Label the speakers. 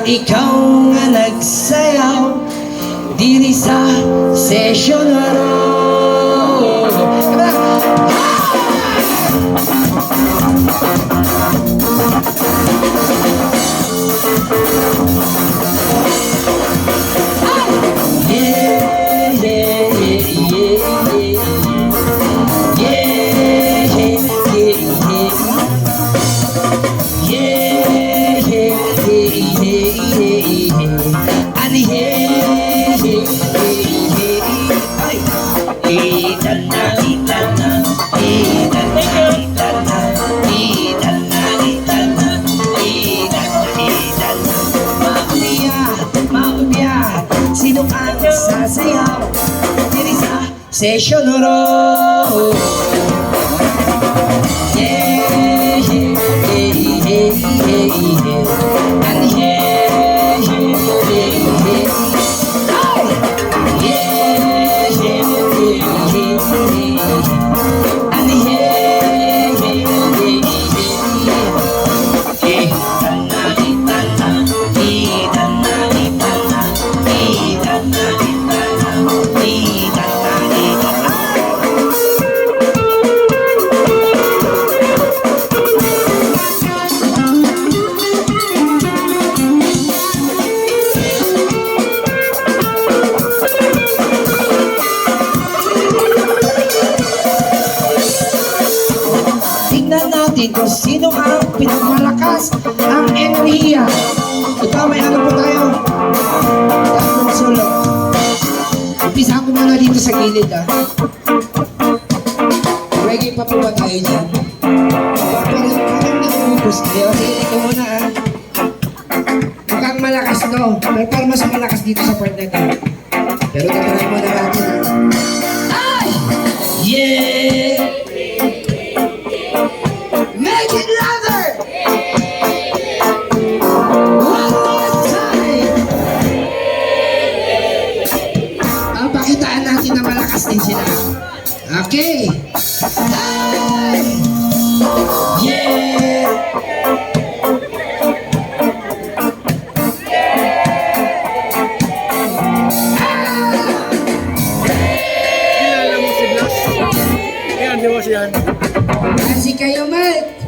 Speaker 1: ikaw nga nagsayaw diri sa session na ro. Sino ang sasayaw diri sa session ro? Yeah, yeah, yeah, yeah, yeah, yeah. And yeah, yeah, yeah, yeah. Oh! Yeah, yeah, yeah, yeah, yeah. And yeah, yeah, yeah, yeah. Yeah, natin kung sino ang pinagmalakas ang enerhiya. Ito, may ano po tayo. Tatlong solo. Umpisa ko muna dito sa gilid, ha. Reggae pa po ba tayo dyan? Parang nakufocus kayo. Sige, ito muna, ha. Mukhang malakas to. Pero parang mas malakas dito sa part na ito. Pero tatahan mo na natin, ha. Ay! Yeah! Make it louder! One more time! Pakitaan natin na malakas din sila. Okay! Time! Yeah!
Speaker 2: Kilala mo si Blas? Yan, di ba siya?
Speaker 1: Kasi kayo, Mike!